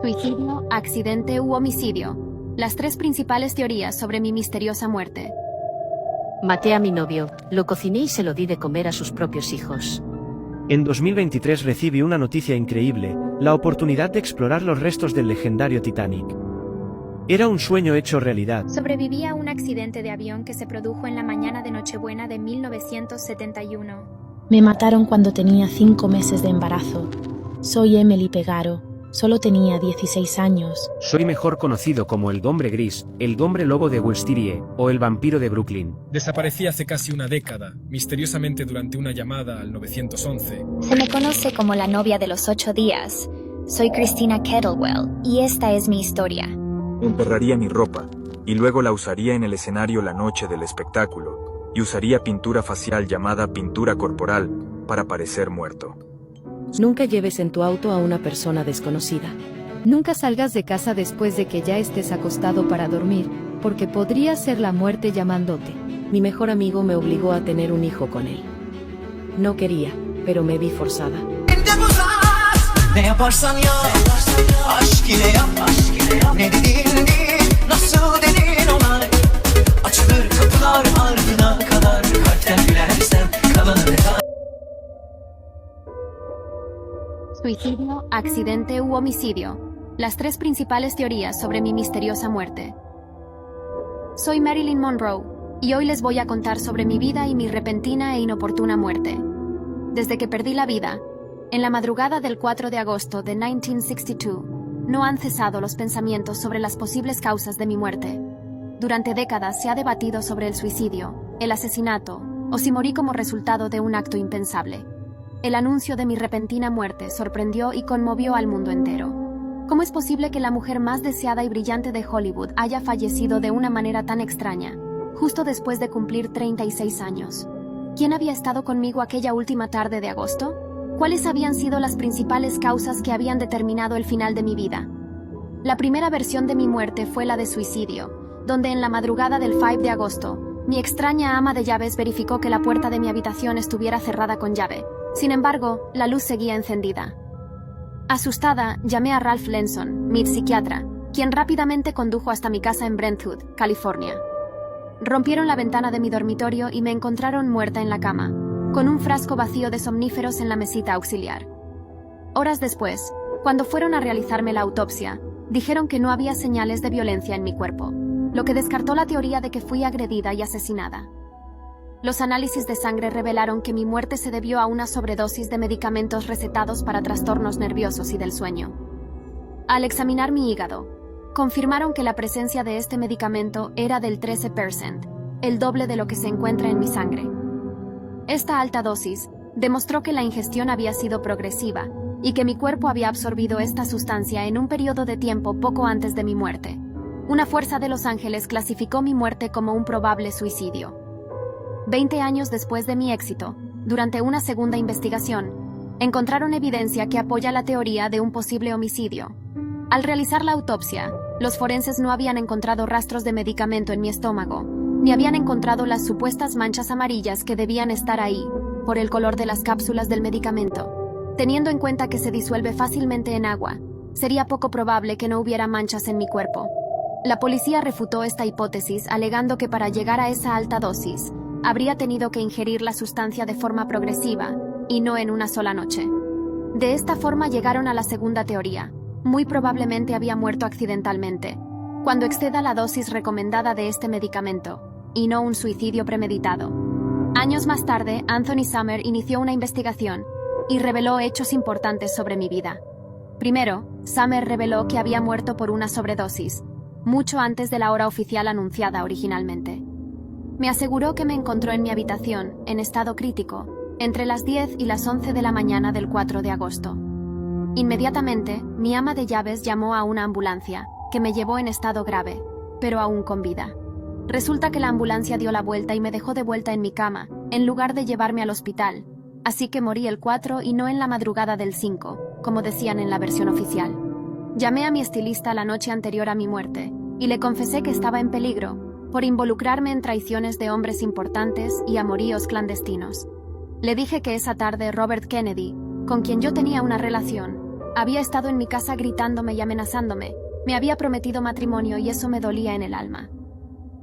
Suicidio, accidente u homicidio. Las tres principales teorías sobre mi misteriosa muerte. Maté a mi novio, lo cociné y se lo di de comer a sus propios hijos. En 2023 recibí una noticia increíble, la oportunidad de explorar los restos del legendario Titanic. Era un sueño hecho realidad. Sobreviví a un accidente de avión que se produjo en la mañana de Nochebuena de 1971. Me mataron cuando tenía 5 meses de embarazo. Soy Emily Pegaro. Solo tenía 16 años. Soy mejor conocido como el Hombre Gris, el Hombre Lobo de Wall Street o el Vampiro de Brooklyn. Desaparecí hace casi una década, misteriosamente durante una llamada al 911. Se me conoce como la novia de los 8 días. Soy Christina Kettlewell y esta es mi historia. Enterraría mi ropa, y luego la usaría en el escenario la noche del espectáculo, y usaría pintura facial llamada pintura corporal, para parecer muerto. Nunca lleves en tu auto a una persona desconocida. Nunca salgas de casa después de que ya estés acostado para dormir, porque podría ser la muerte llamándote. Mi mejor amigo me obligó a tener un hijo con él. No quería, pero me vi forzada. Ne yaparsan yap, aşk ile yap, ne dediğin değil, nasıl denir onay. Açılır kapılar ardına kadar, kalpten gülersen kalanı da. Suicidio, accidente u homicidio. Las tres principales teorías sobre mi misteriosa muerte. Soy Marilyn Monroe, y hoy les voy a contar sobre mi vida y mi repentina e inoportuna muerte. Desde que perdí la vida, en la madrugada del 4 de agosto de 1962, no han cesado los pensamientos sobre las posibles causas de mi muerte. Durante décadas se ha debatido sobre el suicidio, el asesinato, o si morí como resultado de un acto impensable. El anuncio de mi repentina muerte sorprendió y conmovió al mundo entero. ¿Cómo es posible que la mujer más deseada y brillante de Hollywood haya fallecido de una manera tan extraña, justo después de cumplir 36 años? ¿Quién había estado conmigo aquella última tarde de agosto? ¿Cuáles habían sido las principales causas que habían determinado el final de mi vida? La primera versión de mi muerte fue la de suicidio, donde en la madrugada del 5 de agosto, mi extraña ama de llaves verificó que la puerta de mi habitación estuviera cerrada con llave. Sin embargo, la luz seguía encendida. Asustada, llamé a Ralph Lenson, mi psiquiatra, quien rápidamente condujo hasta mi casa en Brentwood, California. Rompieron la ventana de mi dormitorio y me encontraron muerta en la cama, con un frasco vacío de somníferos en la mesita auxiliar. Horas después, cuando fueron a realizarme la autopsia, dijeron que no había señales de violencia en mi cuerpo, lo que descartó la teoría de que fui agredida y asesinada. Los análisis de sangre revelaron que mi muerte se debió a una sobredosis de medicamentos recetados para trastornos nerviosos y del sueño. Al examinar mi hígado, confirmaron que la presencia de este medicamento era del 13%, el doble de lo que se encuentra en mi sangre. Esta alta dosis demostró que la ingestión había sido progresiva y que mi cuerpo había absorbido esta sustancia en un periodo de tiempo poco antes de mi muerte. Una fuerza de Los Ángeles clasificó mi muerte como un probable suicidio. 20 años después de mi éxito, durante una segunda investigación, encontraron evidencia que apoya la teoría de un posible homicidio. Al realizar la autopsia, los forenses no habían encontrado rastros de medicamento en mi estómago, ni habían encontrado las supuestas manchas amarillas que debían estar ahí, por el color de las cápsulas del medicamento. Teniendo en cuenta que se disuelve fácilmente en agua, sería poco probable que no hubiera manchas en mi cuerpo. La policía refutó esta hipótesis alegando que para llegar a esa alta dosis, habría tenido que ingerir la sustancia de forma progresiva, y no en una sola noche. De esta forma llegaron a la segunda teoría. Muy probablemente había muerto accidentalmente, cuando exceda la dosis recomendada de este medicamento, y no un suicidio premeditado. Años más tarde, Anthony Summer inició una investigación y reveló hechos importantes sobre mi vida. Primero, Summer reveló que había muerto por una sobredosis, mucho antes de la hora oficial anunciada originalmente. Me aseguró que me encontró en mi habitación, en estado crítico, entre las 10 y las 11 de la mañana del 4 de agosto. Inmediatamente, mi ama de llaves llamó a una ambulancia, que me llevó en estado grave, pero aún con vida. Resulta que la ambulancia dio la vuelta y me dejó de vuelta en mi cama, en lugar de llevarme al hospital, así que morí el 4 y no en la madrugada del 5, como decían en la versión oficial. Llamé a mi estilista la noche anterior a mi muerte, y le confesé que estaba en peligro, por involucrarme en traiciones de hombres importantes y amoríos clandestinos. Le dije que esa tarde Robert Kennedy, con quien yo tenía una relación, Había estado en mi casa gritándome y amenazándome. Me había prometido matrimonio y eso me dolía en el alma.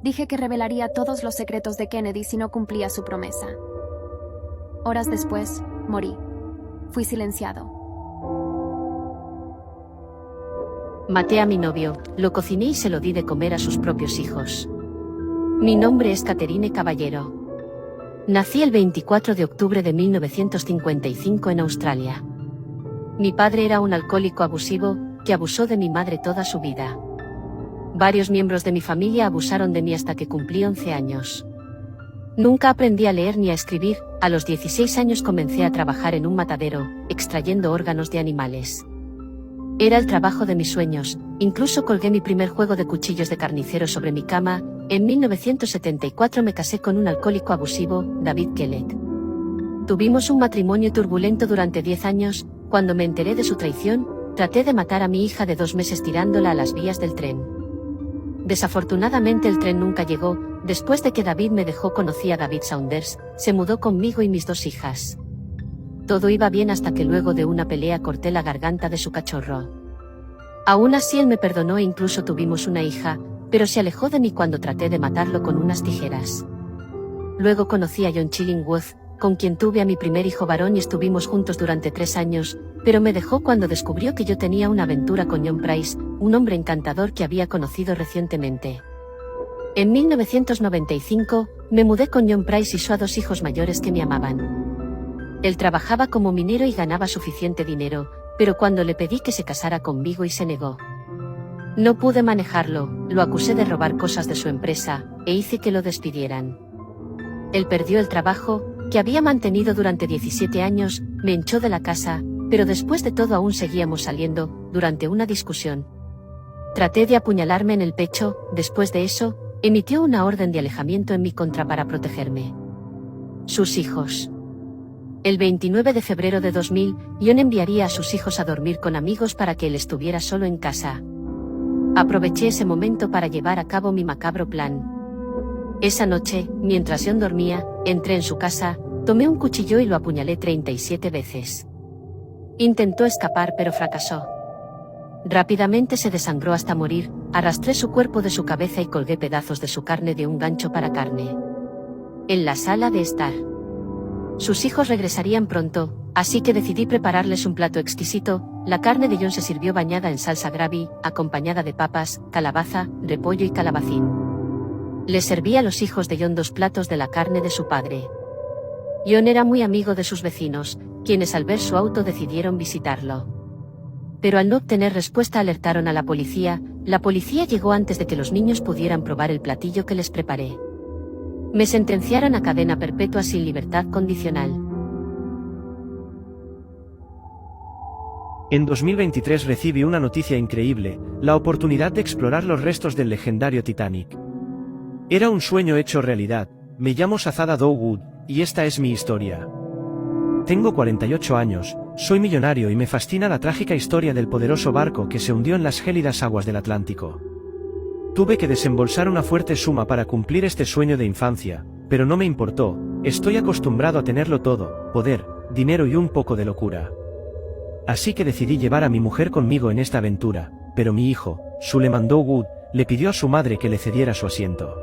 Dije que revelaría todos los secretos de Kennedy si no cumplía su promesa. Horas después, morí. Fui silenciado. Maté a mi novio, lo cociné y se lo di de comer a sus propios hijos. Mi nombre es Catherine Caballero. Nací el 24 de octubre de 1955 en Australia. Mi padre era un alcohólico abusivo, que abusó de mi madre toda su vida. Varios miembros de mi familia abusaron de mí hasta que cumplí 11 años. Nunca aprendí a leer ni a escribir. A los 16 años comencé a trabajar en un matadero, extrayendo órganos de animales. Era el trabajo de mis sueños, incluso colgué mi primer juego de cuchillos de carnicero sobre mi cama. En 1974 me casé con un alcohólico abusivo, David Kellett. Tuvimos un matrimonio turbulento durante 10 años. Cuando me enteré de su traición, traté de matar a mi hija de 2 meses tirándola a las vías del tren. Desafortunadamente el tren nunca llegó. Después de que David me dejó conocí a David Saunders, se mudó conmigo y mis 2 hijas. Todo iba bien hasta que luego de una pelea corté la garganta de su cachorro. Aún así él me perdonó e incluso tuvimos una hija, pero se alejó de mí cuando traté de matarlo con unas tijeras. Luego conocí a John Chillingworth, con quien tuve a mi primer hijo varón y estuvimos juntos durante 3 años, pero me dejó cuando descubrió que yo tenía una aventura con John Price, un hombre encantador que había conocido recientemente. En 1995, me mudé con John Price y su a 2 hijos mayores que me amaban. Él trabajaba como minero y ganaba suficiente dinero, pero cuando le pedí que se casara conmigo y se negó. No pude manejarlo, lo acusé de robar cosas de su empresa, e hice que lo despidieran. Él perdió el trabajo, que había mantenido durante 17 años, me echó de la casa, pero después de todo aún seguíamos saliendo. Durante una discusión traté de apuñalarme en el pecho. Después de eso, emitió una orden de alejamiento en mi contra para protegerme. Sus hijos. El 29 de febrero de 2000, John enviaría a sus hijos a dormir con amigos para que él estuviera solo en casa. Aproveché ese momento para llevar a cabo mi macabro plan. Esa noche, mientras John dormía, entré en su casa, tomé un cuchillo y lo apuñalé 37 veces. Intentó escapar pero fracasó. Rápidamente se desangró hasta morir. Arrastré su cuerpo de su cabeza y colgué pedazos de su carne de un gancho para carne en la sala de estar. Sus hijos regresarían pronto, así que decidí prepararles un plato exquisito. La carne de John se sirvió bañada en salsa gravy, acompañada de papas, calabaza, repollo y calabacín. Les serví a los hijos de John 2 platos de la carne de su padre. John era muy amigo de sus vecinos, quienes al ver su auto decidieron visitarlo. Pero al no obtener respuesta alertaron a la policía. La policía llegó antes de que los niños pudieran probar el platillo que les preparé. Me sentenciaron a cadena perpetua sin libertad condicional. En 2023 recibí una noticia increíble, la oportunidad de explorar los restos del legendario Titanic. Era un sueño hecho realidad. Me llamo Sazada Dawood, y esta es mi historia. Tengo 48 años, soy millonario y me fascina la trágica historia del poderoso barco que se hundió en las gélidas aguas del Atlántico. Tuve que desembolsar una fuerte suma para cumplir este sueño de infancia, pero no me importó. Estoy acostumbrado a tenerlo todo: poder, dinero y un poco de locura. Así que decidí llevar a mi mujer conmigo en esta aventura, pero mi hijo, Suleiman Dawood, le pidió a su madre que le cediera su asiento.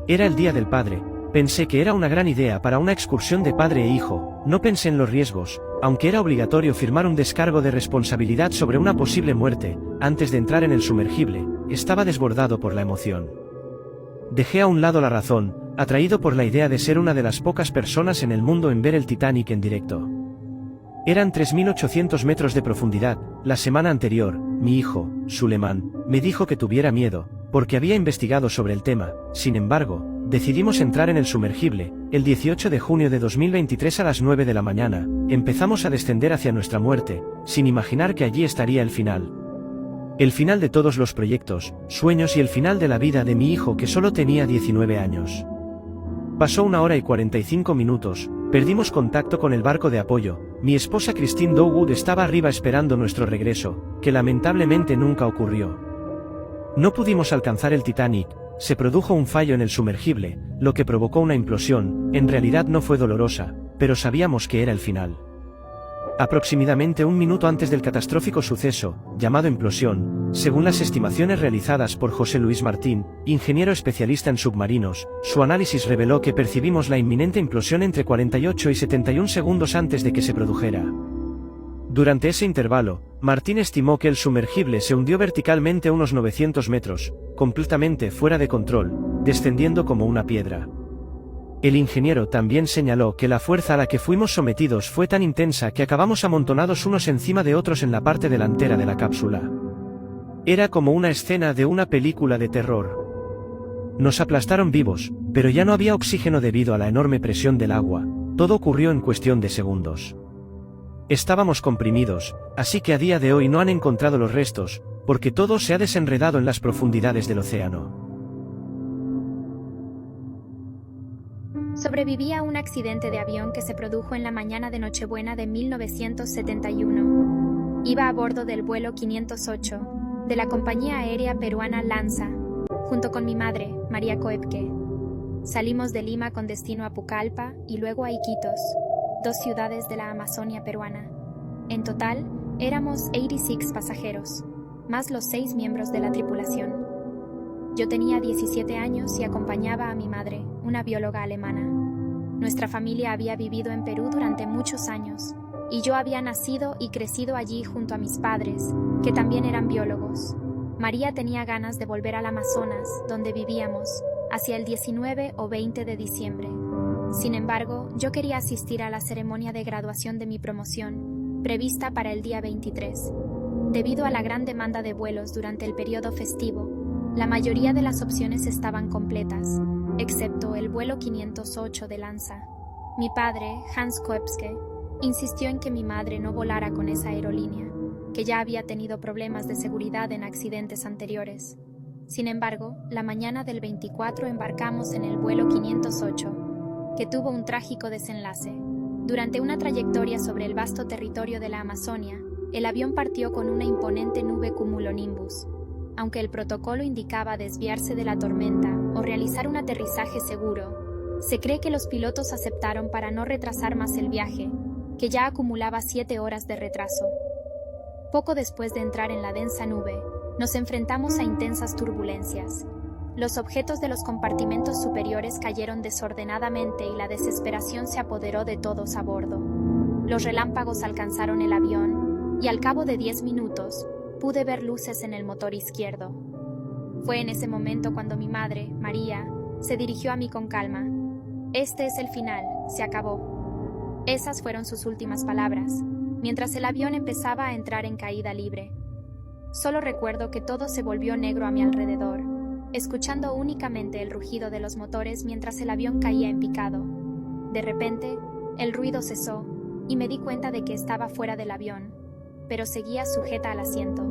Era el Día del Padre. Pensé que era una gran idea para una excursión de padre e hijo. No pensé en los riesgos, aunque era obligatorio firmar un descargo de responsabilidad sobre una posible muerte. Antes de entrar en el sumergible, estaba desbordado por la emoción. Dejé a un lado la razón, atraído por la idea de ser una de las pocas personas en el mundo en ver el Titanic en directo. Eran 3.800 metros de profundidad. La semana anterior, mi hijo, Suleiman, me dijo que tuviera miedo, porque había investigado sobre el tema. Sin embargo, decidimos entrar en el sumergible. El 18 de junio de 2023 a las 9 de la mañana, empezamos a descender hacia nuestra muerte, sin imaginar que allí estaría el final. El final de todos los proyectos, sueños y el final de la vida de mi hijo que solo tenía 19 años. Pasó 1 hora y 45 minutos, perdimos contacto con el barco de apoyo. Mi esposa Christine Dawood estaba arriba esperando nuestro regreso, que lamentablemente nunca ocurrió. No pudimos alcanzar el Titanic. Se produjo un fallo en el sumergible, lo que provocó una implosión. En realidad no fue dolorosa, pero sabíamos que era el final. Aproximadamente un minuto antes del catastrófico suceso, llamado implosión, según las estimaciones realizadas por José Luis Martín, ingeniero especialista en submarinos, su análisis reveló que percibimos la inminente implosión entre 48 y 71 segundos antes de que se produjera. Durante ese intervalo, Martín estimó que el sumergible se hundió verticalmente a unos 900 metros, completamente fuera de control, descendiendo como una piedra. El ingeniero también señaló que la fuerza a la que fuimos sometidos fue tan intensa que acabamos amontonados unos encima de otros en la parte delantera de la cápsula. Era como una escena de una película de terror. Nos aplastaron vivos, pero ya no había oxígeno debido a la enorme presión del agua. Todo ocurrió en cuestión de segundos. Estábamos comprimidos, así que a día de hoy no han encontrado los restos, porque todo se ha desenredado en las profundidades del océano. Sobreviví a un accidente de avión que se produjo en la mañana de Nochebuena de 1971. Iba a bordo del vuelo 508, de la compañía aérea peruana Lanza, junto con mi madre, María Koepke. Salimos de Lima con destino a Pucallpa y luego a Iquitos, 2 ciudades de la Amazonia peruana. En total, éramos 86 pasajeros, más los 6 miembros de la tripulación. Yo tenía 17 años y acompañaba a mi madre, una bióloga alemana. Nuestra familia había vivido en Perú durante muchos años, y yo había nacido y crecido allí junto a mis padres, que también eran biólogos. María tenía ganas de volver al Amazonas, donde vivíamos, hacia el 19 o 20 de diciembre. Sin embargo, yo quería asistir a la ceremonia de graduación de mi promoción, prevista para el día 23. Debido a la gran demanda de vuelos durante el periodo festivo, la mayoría de las opciones estaban completas, excepto el vuelo 508 de Lanza. Mi padre, Hans Koepke, insistió en que mi madre no volara con esa aerolínea, que ya había tenido problemas de seguridad en accidentes anteriores. Sin embargo, la mañana del 24 embarcamos en el vuelo 508, que tuvo un trágico desenlace. Durante una trayectoria sobre el vasto territorio de la Amazonia, el avión partió con una imponente nube cumulonimbus. Aunque el protocolo indicaba desviarse de la tormenta o realizar un aterrizaje seguro, se cree que los pilotos aceptaron para no retrasar más el viaje, que ya acumulaba 7 horas de retraso. Poco después de entrar en la densa nube, nos enfrentamos a intensas turbulencias. Los objetos de los compartimentos superiores cayeron desordenadamente y la desesperación se apoderó de todos a bordo. Los relámpagos alcanzaron el avión y al cabo de 10 minutos, pude ver luces en el motor izquierdo. Fue en ese momento cuando mi madre, María, se dirigió a mí con calma. «Este es el final, se acabó». Esas fueron sus últimas palabras, mientras el avión empezaba a entrar en caída libre. Solo recuerdo que todo se volvió negro a mi alrededor, escuchando únicamente el rugido de los motores mientras el avión caía en picado. De repente, el ruido cesó y me di cuenta de que estaba fuera del avión, pero seguía sujeta al asiento.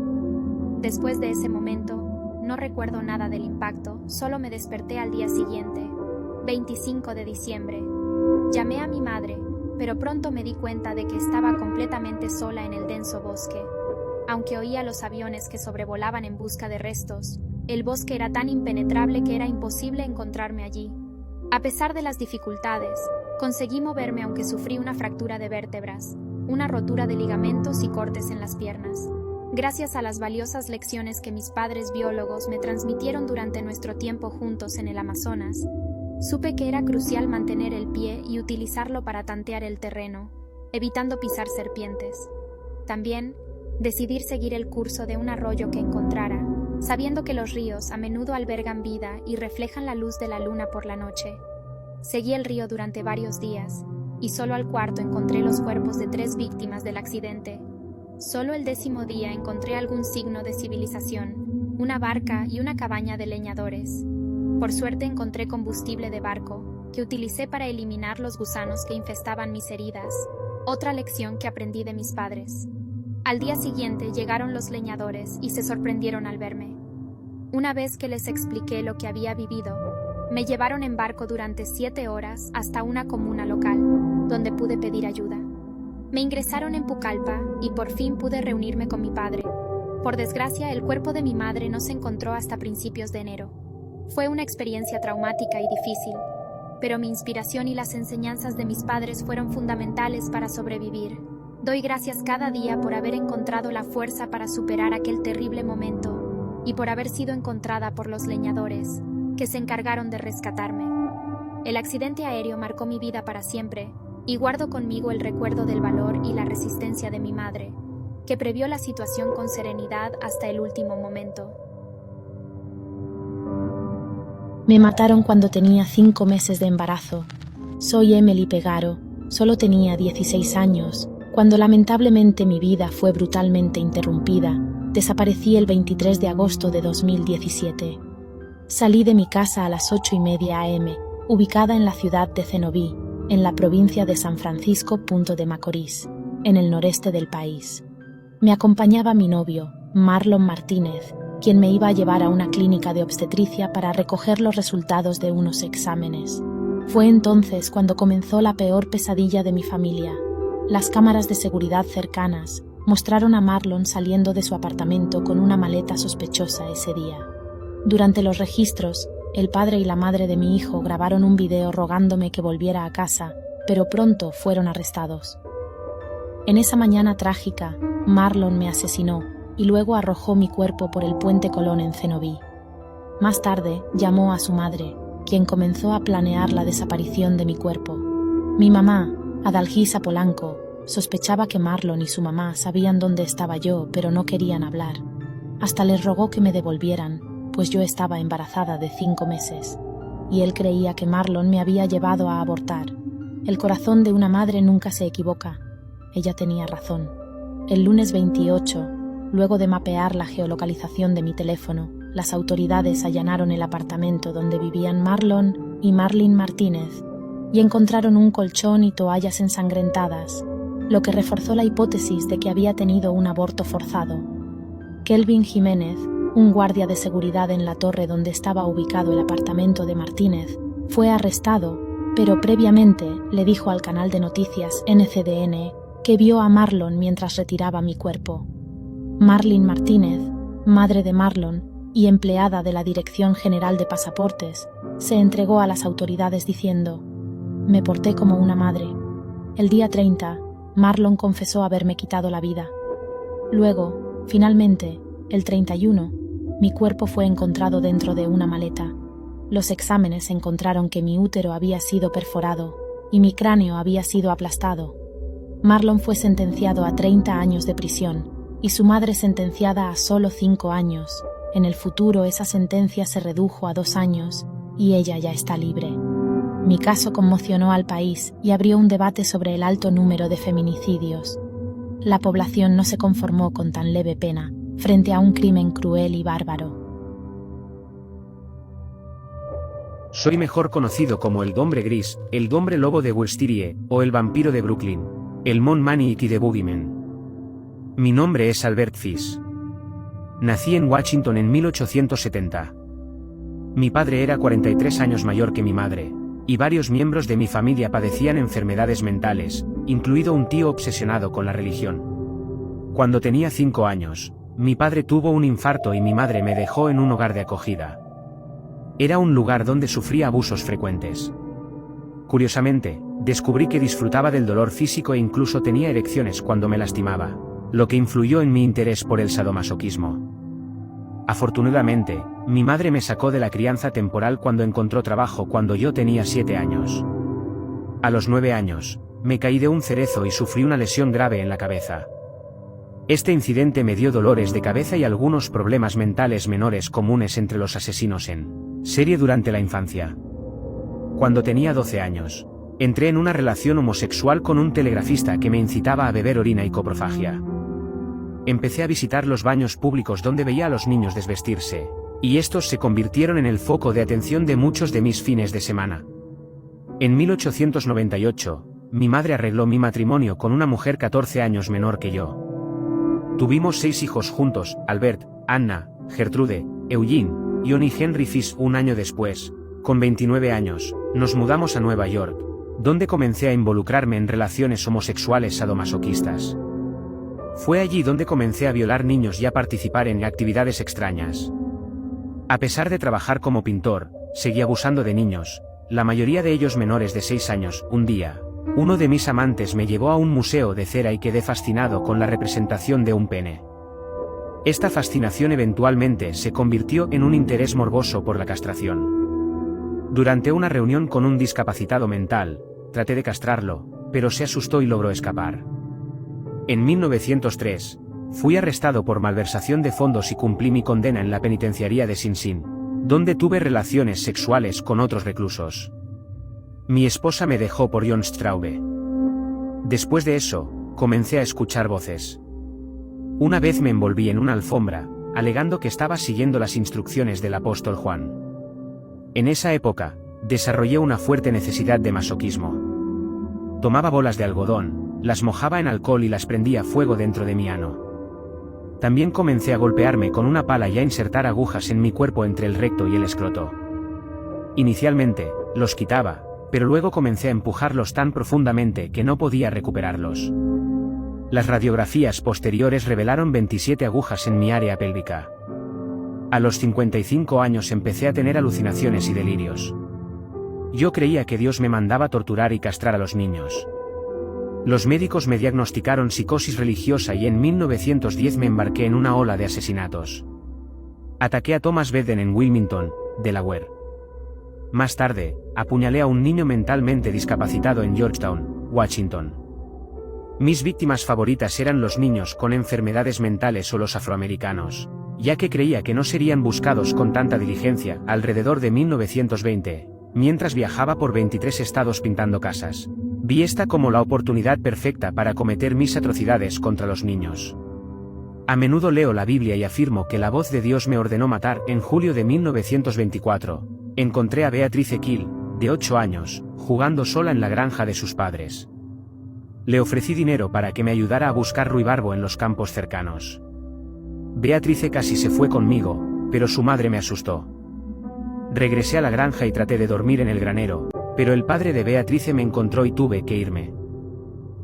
Después de ese momento, no recuerdo nada del impacto, solo me desperté al día siguiente, 25 de diciembre. Llamé a mi madre, pero pronto me di cuenta de que estaba completamente sola en el denso bosque. Aunque oía los aviones que sobrevolaban en busca de restos, el bosque era tan impenetrable que era imposible encontrarme allí. A pesar de las dificultades, conseguí moverme aunque sufrí una fractura de vértebras, una rotura de ligamentos y cortes en las piernas. Gracias a las valiosas lecciones que mis padres biólogos me transmitieron durante nuestro tiempo juntos en el Amazonas, supe que era crucial mantener el pie y utilizarlo para tantear el terreno, evitando pisar serpientes. También, decidir seguir el curso de un arroyo que encontrara, sabiendo que los ríos a menudo albergan vida y reflejan la luz de la luna por la noche. Seguí el río durante varios días, y solo al cuarto encontré los cuerpos de 3 víctimas del accidente. Solo el 10º día encontré algún signo de civilización, una barca y una cabaña de leñadores. Por suerte encontré combustible de barco, que utilicé para eliminar los gusanos que infestaban mis heridas, otra lección que aprendí de mis padres. Al día siguiente llegaron los leñadores y se sorprendieron al verme. Una vez que les expliqué lo que había vivido, me llevaron en barco durante 7 horas hasta una comuna local, donde pude pedir ayuda. Me ingresaron en Pucallpa y por fin pude reunirme con mi padre. Por desgracia, el cuerpo de mi madre no se encontró hasta principios de enero. Fue una experiencia traumática y difícil, pero mi inspiración y las enseñanzas de mis padres fueron fundamentales para sobrevivir. Doy gracias cada día por haber encontrado la fuerza para superar aquel terrible momento y por haber sido encontrada por los leñadores, que se encargaron de rescatarme. El accidente aéreo marcó mi vida para siempre y guardo conmigo el recuerdo del valor y la resistencia de mi madre, que previó la situación con serenidad hasta el último momento. Me mataron cuando tenía 5 meses de embarazo. Soy Emily Pegaro, solo tenía 16 años. Cuando lamentablemente mi vida fue brutalmente interrumpida, desaparecí el 23 de agosto de 2017. Salí de mi casa a las 8:30 am, ubicada en la ciudad de Cenoví, en la provincia de San Francisco de Macorís, en el noreste del país. Me acompañaba mi novio, Marlon Martínez, quien me iba a llevar a una clínica de obstetricia para recoger los resultados de unos exámenes. Fue entonces cuando comenzó la peor pesadilla de mi familia. Las cámaras de seguridad cercanas mostraron a Marlon saliendo de su apartamento con una maleta sospechosa ese día. Durante los registros, el padre y la madre de mi hijo grabaron un video rogándome que volviera a casa, pero pronto fueron arrestados. En esa mañana trágica, Marlon me asesinó y luego arrojó mi cuerpo por el puente Colón en Cenoví. Más tarde, llamó a su madre, quien comenzó a planear la desaparición de mi cuerpo. Mi mamá, Adalgisa Polanco, sospechaba que Marlon y su mamá sabían dónde estaba yo, pero no querían hablar. Hasta les rogó que me devolvieran, pues yo estaba embarazada de 5 meses. Y él creía que Marlon me había llevado a abortar. El corazón de una madre nunca se equivoca. Ella tenía razón. El lunes 28, luego de mapear la geolocalización de mi teléfono, las autoridades allanaron el apartamento donde vivían Marlon y Marlene Martínez y encontraron un colchón y toallas ensangrentadas, lo que reforzó la hipótesis de que había tenido un aborto forzado. Kelvin Jiménez, un guardia de seguridad en la torre donde estaba ubicado el apartamento de Martínez, fue arrestado, pero previamente le dijo al canal de noticias NCDN que vio a Marlon mientras retiraba mi cuerpo. Marlene Martínez, madre de Marlon y empleada de la Dirección General de Pasaportes, se entregó a las autoridades diciendo: «Me porté como una madre». El día 30, Marlon confesó haberme quitado la vida. Luego, finalmente, el 31, mi cuerpo fue encontrado dentro de una maleta. Los exámenes encontraron que mi útero había sido perforado y mi cráneo había sido aplastado. Marlon fue sentenciado a 30 años de prisión y su madre sentenciada a solo 5 años. En el futuro esa sentencia se redujo a 2 años y ella ya está libre. Mi caso conmocionó al país y abrió un debate sobre el alto número de feminicidios. La población no se conformó con tan leve pena frente a un crimen cruel y bárbaro. Soy mejor conocido como el Hombre Gris, el Hombre Lobo de Wall Street o el Vampiro de Brooklyn, el Mon Maniac de Boogeyman. Mi nombre es Albert Fish. Nací en Washington en 1870. Mi padre era 43 años mayor que mi madre, y varios miembros de mi familia padecían enfermedades mentales, incluido un tío obsesionado con la religión. Cuando tenía 5 años, mi padre tuvo un infarto y mi madre me dejó en un hogar de acogida. Era un lugar donde sufría abusos frecuentes. Curiosamente, descubrí que disfrutaba del dolor físico e incluso tenía erecciones cuando me lastimaba, lo que influyó en mi interés por el sadomasoquismo. Afortunadamente, mi madre me sacó de la crianza temporal cuando encontró trabajo cuando yo tenía 7 años. A los 9 años, me caí de un cerezo y sufrí una lesión grave en la cabeza. Este incidente me dio dolores de cabeza y algunos problemas mentales menores comunes entre los asesinos en serie durante la infancia. Cuando tenía 12 años, entré en una relación homosexual con un telegrafista que me incitaba a beber orina y coprofagia. Empecé a visitar los baños públicos donde veía a los niños desvestirse, y estos se convirtieron en el foco de atención de muchos de mis fines de semana. En 1898, mi madre arregló mi matrimonio con una mujer 14 años menor que yo. Tuvimos 6 hijos juntos: Albert, Anna, Gertrude, Eugene, John y Henry Fish. Un año después, con 29 años, nos mudamos a Nueva York, donde comencé a involucrarme en relaciones homosexuales sadomasoquistas. Fue allí donde comencé a violar niños y a participar en actividades extrañas. A pesar de trabajar como pintor, seguí abusando de niños, la mayoría de ellos menores de 6 años. Un día, Uno de mis amantes me llevó a un museo de cera y quedé fascinado con la representación de un pene. Esta fascinación eventualmente se convirtió en un interés morboso por la castración. Durante una reunión con un discapacitado mental, traté de castrarlo, pero se asustó y logró escapar. En 1903, fui arrestado por malversación de fondos y cumplí mi condena en la penitenciaría de Sing Sing, donde tuve relaciones sexuales con otros reclusos. Mi esposa me dejó por John Straube. Después de eso, comencé a escuchar voces. Una vez me envolví en una alfombra, alegando que estaba siguiendo las instrucciones del apóstol Juan. En esa época, desarrollé una fuerte necesidad de masoquismo. Tomaba bolas de algodón, las mojaba en alcohol y las prendía a fuego dentro de mi ano. También comencé a golpearme con una pala y a insertar agujas en mi cuerpo entre el recto y el escroto. Inicialmente, los quitaba, pero luego comencé a empujarlos tan profundamente que no podía recuperarlos. Las radiografías posteriores revelaron 27 agujas en mi área pélvica. A los 55 años empecé a tener alucinaciones y delirios. Yo creía que Dios me mandaba torturar y castrar a los niños. Los médicos me diagnosticaron psicosis religiosa y en 1910 me embarqué en una ola de asesinatos. Ataqué a Thomas Bedden en Wilmington, Delaware. Más tarde, apuñalé a un niño mentalmente discapacitado en Georgetown, Washington. Mis víctimas favoritas eran los niños con enfermedades mentales o los afroamericanos, ya que creía que no serían buscados con tanta diligencia. Alrededor de 1920, mientras viajaba por 23 estados pintando casas, vi esta como la oportunidad perfecta para cometer mis atrocidades contra los niños. A menudo leo la Biblia y afirmo que la voz de Dios me ordenó matar. En julio de 1924, encontré a Beatrice Kill, de 8 años, jugando sola en la granja de sus padres. Le ofrecí dinero para que me ayudara a buscar ruibarbo en los campos cercanos. Beatrice casi se fue conmigo, pero su madre me asustó. Regresé a la granja y traté de dormir en el granero, pero el padre de Beatrice me encontró y tuve que irme.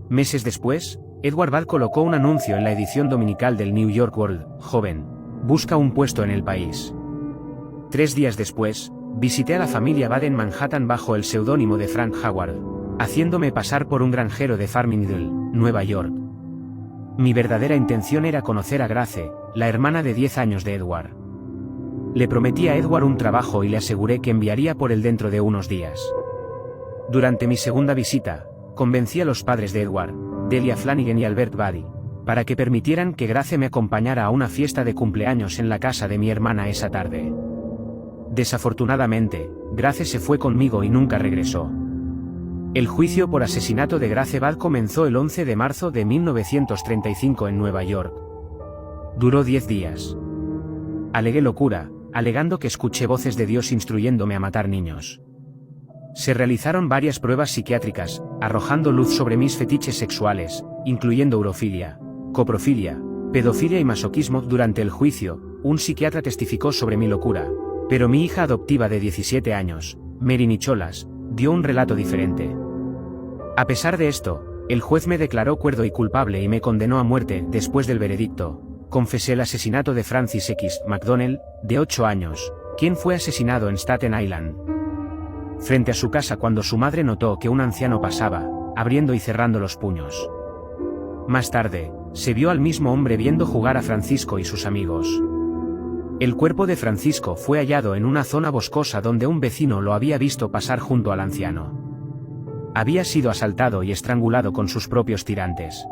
Meses después, Edward Bad colocó un anuncio en la edición dominical del New York World: joven, busca un puesto en el país. 3 días después, visité a la familia Bad en Manhattan bajo el seudónimo de Frank Howard, haciéndome pasar por un granjero de Farmingdale, Nueva York. Mi verdadera intención era conocer a Grace, la hermana de 10 años de Edward. Le prometí a Edward un trabajo y le aseguré que enviaría por él dentro de unos días. Durante mi segunda visita, convencí a los padres de Edward, Delia Flanagan y Albert Buddy, para que permitieran que Grace me acompañara a una fiesta de cumpleaños en la casa de mi hermana esa tarde. Desafortunadamente, Grace se fue conmigo y nunca regresó. El juicio por asesinato de Grace Bad comenzó el 11 de marzo de 1935 en Nueva York. Duró 10 días. Alegué locura, alegando que escuché voces de Dios instruyéndome a matar niños. Se realizaron varias pruebas psiquiátricas, arrojando luz sobre mis fetiches sexuales, incluyendo urofilia, coprofilia, pedofilia y masoquismo. Durante el juicio, un psiquiatra testificó sobre mi locura, pero mi hija adoptiva de 17 años, Mary Nicholas, dio un relato diferente. A pesar de esto, el juez me declaró cuerdo y culpable y me condenó a muerte. Después del veredicto, confesé el asesinato de Francis X. McDonnell, de 8 años, quien fue asesinado en Staten Island. Frente a su casa cuando su madre notó que un anciano pasaba, abriendo y cerrando los puños. Más tarde, se vio al mismo hombre viendo jugar a Francisco y sus amigos. El cuerpo de Francisco fue hallado en una zona boscosa donde un vecino lo había visto pasar junto al anciano. Había sido asaltado y estrangulado con sus propios tirantes.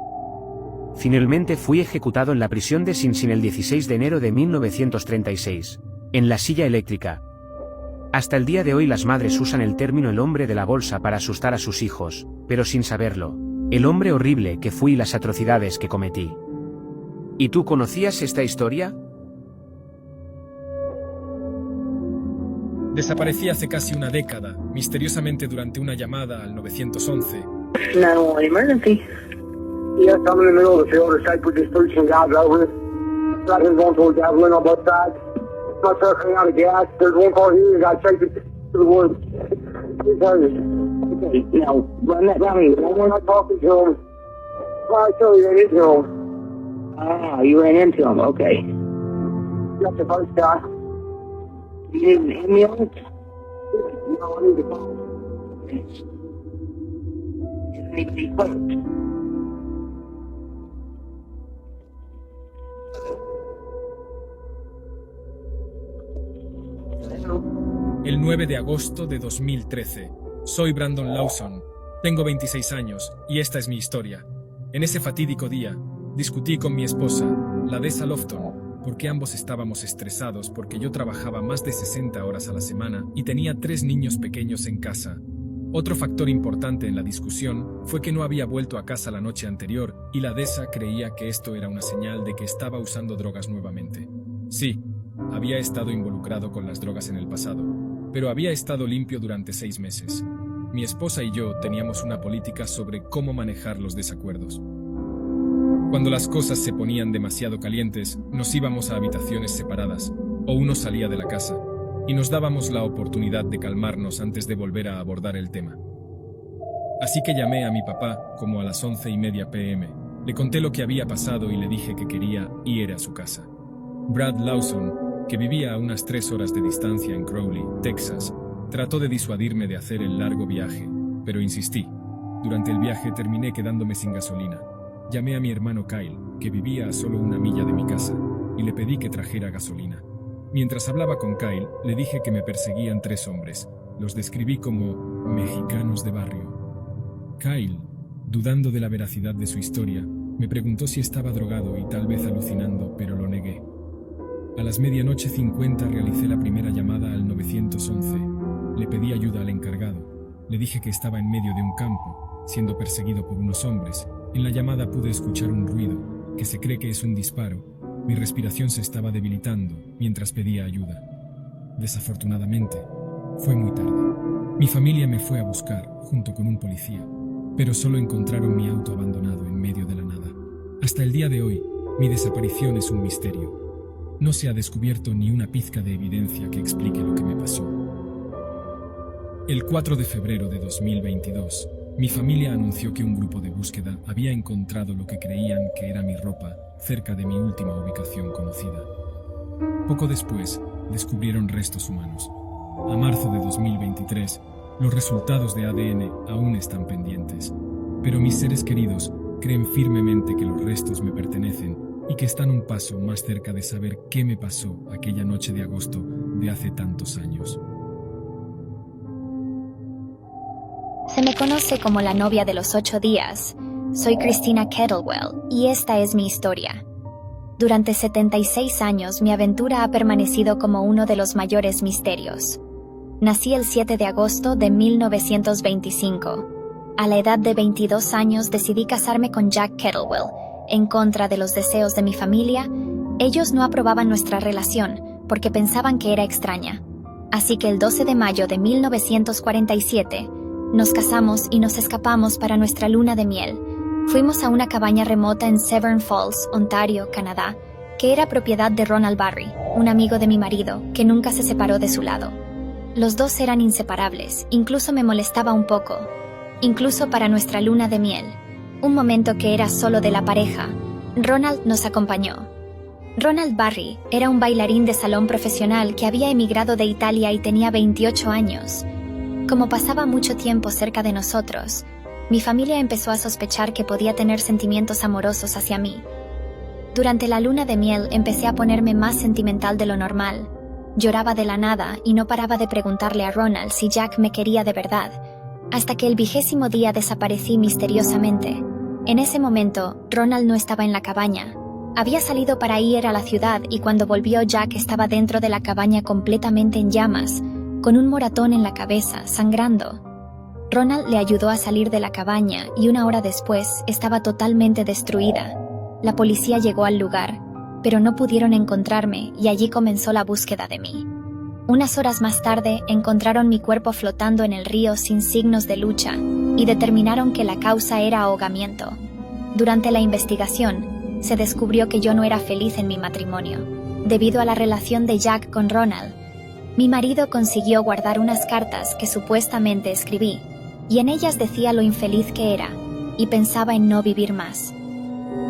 Finalmente fui ejecutado en la prisión de Sing Sing el 16 de enero de 1936, en la silla eléctrica. Hasta el día de hoy las madres usan el término el hombre de la bolsa para asustar a sus hijos, pero sin saberlo, el hombre horrible que fui y las atrocidades que cometí. ¿Y tú conocías esta historia? Desaparecí hace casi una década, misteriosamente durante una llamada al 911. 911 emergency. Yes, I'm in the middle of the field. The site with just 13 guys over it. Got him going towards Avalon on both sides. My truck ran out of gas. There's one car here. Got chased it to the woods. Okay, now run that down. When I talking to him, I tell you that is him. Ah, you ran into him. Okay. Got the first guy. You didn't hit me on it? No, I need to call. Didn't even eat clothes. El 9 de agosto de 2013. Soy Brandon Lawson. Tengo 26 años y esta es mi historia. En ese fatídico día, discutí con mi esposa, la Dessa Lofton, porque ambos estábamos estresados porque yo trabajaba más de 60 horas a la semana y tenía 3 niños pequeños en casa. Otro factor importante en la discusión fue que no había vuelto a casa la noche anterior y la Dessa creía que esto era una señal de que estaba usando drogas nuevamente. Sí, había estado involucrado con las drogas en el pasado, pero había estado limpio durante 6 meses. Mi esposa y yo teníamos una política sobre cómo manejar los desacuerdos. Cuando las cosas se ponían demasiado calientes, nos íbamos a habitaciones separadas, o uno salía de la casa, y nos dábamos la oportunidad de calmarnos antes de volver a abordar el tema. Así que llamé a mi papá como a las 11:30 p.m. Le conté lo que había pasado y le dije que quería ir a su casa. Brad Lawson, que vivía a unas 3 horas de distancia en Crowley, Texas, trató de disuadirme de hacer el largo viaje, pero insistí. Durante el viaje terminé quedándome sin gasolina. Llamé a mi hermano Kyle, que vivía a solo 1 milla de mi casa, y le pedí que trajera gasolina. Mientras hablaba con Kyle, le dije que me perseguían 3 hombres. Los describí como mexicanos de barrio. Kyle, dudando de la veracidad de su historia, me preguntó si estaba drogado y tal vez alucinando, pero lo negué. A las 00:50 realicé la primera llamada al 911. Le pedí ayuda al encargado. Le dije que estaba en medio de un campo, siendo perseguido por unos hombres. En la llamada pude escuchar un ruido, que se cree que es un disparo. Mi respiración se estaba debilitando mientras pedía ayuda. Desafortunadamente, fue muy tarde. Mi familia me fue a buscar, junto con un policía, pero solo encontraron mi auto abandonado en medio de la nada. Hasta el día de hoy, mi desaparición es un misterio. No se ha descubierto ni una pizca de evidencia que explique lo que me pasó. El 4 de febrero de 2022, mi familia anunció que un grupo de búsqueda había encontrado lo que creían que era mi ropa cerca de mi última ubicación conocida. Poco después, descubrieron restos humanos. A marzo de 2023, los resultados de ADN aún están pendientes, pero mis seres queridos creen firmemente que los restos me pertenecen y que están un paso más cerca de saber qué me pasó aquella noche de agosto de hace tantos años. Se me conoce como la novia de los 8 días. Soy Christina Kettlewell y esta es mi historia. Durante 76 años mi aventura ha permanecido como uno de los mayores misterios. Nací el 7 de agosto de 1925. A la edad de 22 años decidí casarme con Jack Kettlewell. En contra de los deseos de mi familia, ellos no aprobaban nuestra relación porque pensaban que era extraña. Así que el 12 de mayo de 1947, nos casamos y nos escapamos para nuestra luna de miel. Fuimos a una cabaña remota en Severn Falls, Ontario, Canadá, que era propiedad de Ronald Barry, un amigo de mi marido, que nunca se separó de su lado. Los dos eran inseparables, incluso me molestaba un poco. Incluso para nuestra luna de miel, un momento que era solo de la pareja, Ronald nos acompañó. Ronald Barry era un bailarín de salón profesional que había emigrado de Italia y tenía 28 años. Como pasaba mucho tiempo cerca de nosotros, mi familia empezó a sospechar que podía tener sentimientos amorosos hacia mí. Durante la luna de miel empecé a ponerme más sentimental de lo normal. Lloraba de la nada y no paraba de preguntarle a Ronald si Jack me quería de verdad, hasta que el 20º día desaparecí misteriosamente. En ese momento, Ronald no estaba en la cabaña. Había salido para ir a la ciudad y cuando volvió Jack estaba dentro de la cabaña completamente en llamas, con un moratón en la cabeza, sangrando. Ronald le ayudó a salir de la cabaña y 1 hora después estaba totalmente destruida. La policía llegó al lugar, pero no pudieron encontrarme y allí comenzó la búsqueda de mí. Unas horas más tarde encontraron mi cuerpo flotando en el río sin signos de lucha y determinaron que la causa era ahogamiento. Durante la investigación, se descubrió que yo no era feliz en mi matrimonio, debido a la relación de Jack con Ronald. Mi marido consiguió guardar unas cartas que supuestamente escribí, y en ellas decía lo infeliz que era, y pensaba en no vivir más.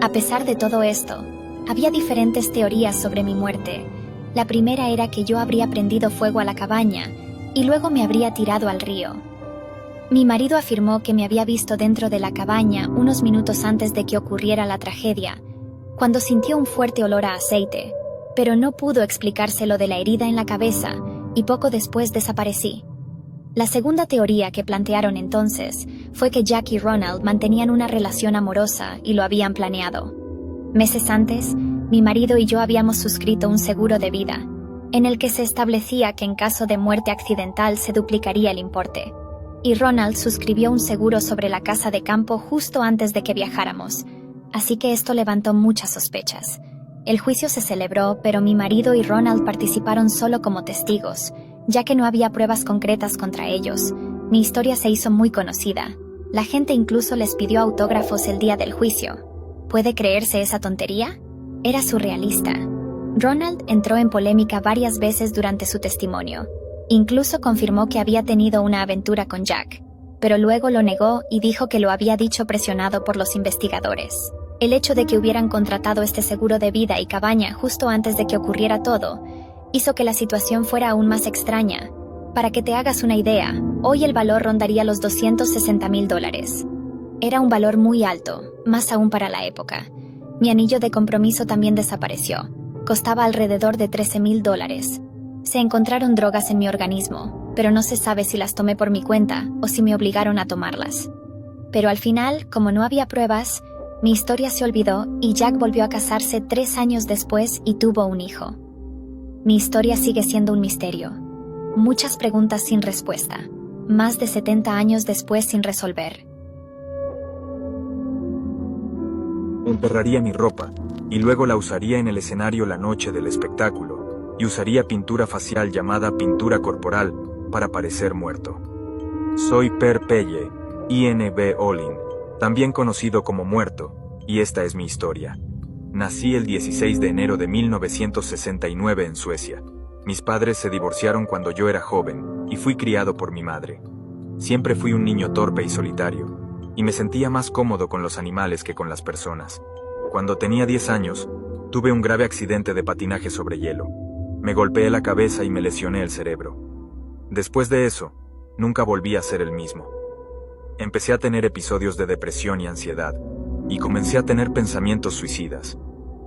A pesar de todo esto, había diferentes teorías sobre mi muerte. La primera era que yo habría prendido fuego a la cabaña, y luego me habría tirado al río. Mi marido afirmó que me había visto dentro de la cabaña unos minutos antes de que ocurriera la tragedia, cuando sintió un fuerte olor a aceite, pero no pudo explicárselo de la herida en la cabeza y poco después desaparecí. La segunda teoría que plantearon entonces fue que Jack y Ronald mantenían una relación amorosa y lo habían planeado. Meses antes, mi marido y yo habíamos suscrito un seguro de vida, en el que se establecía que en caso de muerte accidental se duplicaría el importe. Y Ronald suscribió un seguro sobre la casa de campo justo antes de que viajáramos, así que esto levantó muchas sospechas. El juicio se celebró, pero mi marido y Ronald participaron solo como testigos, ya que no había pruebas concretas contra ellos. Mi historia se hizo muy conocida. La gente incluso les pidió autógrafos el día del juicio. ¿Puede creerse esa tontería? Era surrealista. Ronald entró en polémica varias veces durante su testimonio. Incluso confirmó que había tenido una aventura con Jack, pero luego lo negó y dijo que lo había dicho presionado por los investigadores. El hecho de que hubieran contratado este seguro de vida y cabaña justo antes de que ocurriera todo, hizo que la situación fuera aún más extraña. Para que te hagas una idea, hoy el valor rondaría los $260,000. Era un valor muy alto, más aún para la época. Mi anillo de compromiso también desapareció. Costaba alrededor de $13,000. Se encontraron drogas en mi organismo, pero no se sabe si las tomé por mi cuenta o si me obligaron a tomarlas. Pero al final, como no había pruebas, mi historia se olvidó y Jack volvió a casarse 3 años después y tuvo un hijo. Mi historia sigue siendo un misterio. Muchas preguntas sin respuesta. Más de 70 años después sin resolver. Enterraría mi ropa, y luego la usaría en el escenario la noche del espectáculo, y usaría pintura facial llamada pintura corporal, para parecer muerto. Soy Per Pelle, INB Olin, también conocido como Muerto, y esta es mi historia. Nací el 16 de enero de 1969 en Suecia. Mis padres se divorciaron cuando yo era joven, y fui criado por mi madre. Siempre fui un niño torpe y solitario, y me sentía más cómodo con los animales que con las personas. Cuando tenía 10 años, tuve un grave accidente de patinaje sobre hielo. Me golpeé la cabeza y me lesioné el cerebro. Después de eso, nunca volví a ser el mismo. Empecé a tener episodios de depresión y ansiedad, y comencé a tener pensamientos suicidas.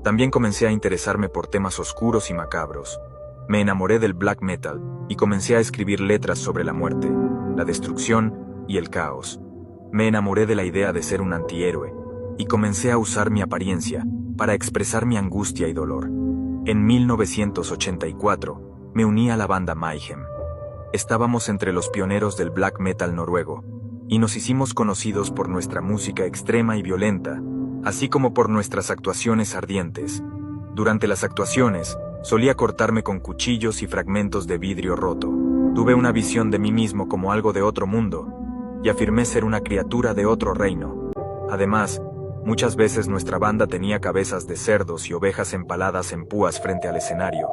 También comencé a interesarme por temas oscuros y macabros. Me enamoré del black metal, y comencé a escribir letras sobre la muerte, la destrucción y el caos. Me enamoré de la idea de ser un antihéroe, y comencé a usar mi apariencia para expresar mi angustia y dolor. En 1984, me uní a la banda Mayhem. Estábamos entre los pioneros del black metal noruego, y nos hicimos conocidos por nuestra música extrema y violenta, así como por nuestras actuaciones ardientes. Durante las actuaciones, solía cortarme con cuchillos y fragmentos de vidrio roto. Tuve una visión de mí mismo como algo de otro mundo, y afirmé ser una criatura de otro reino. Además, muchas veces nuestra banda tenía cabezas de cerdos y ovejas empaladas en púas frente al escenario.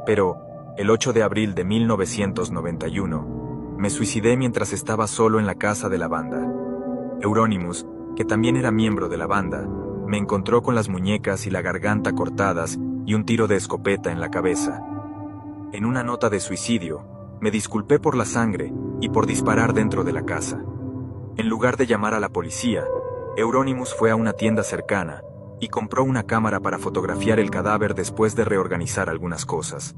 Pero, el 8 de abril de 1991, me suicidé mientras estaba solo en la casa de la banda. Euronymous, que también era miembro de la banda, me encontró con las muñecas y la garganta cortadas y un tiro de escopeta en la cabeza. En una nota de suicidio, me disculpé por la sangre y por disparar dentro de la casa. En lugar de llamar a la policía, Euronymous fue a una tienda cercana y compró una cámara para fotografiar el cadáver después de reorganizar algunas cosas.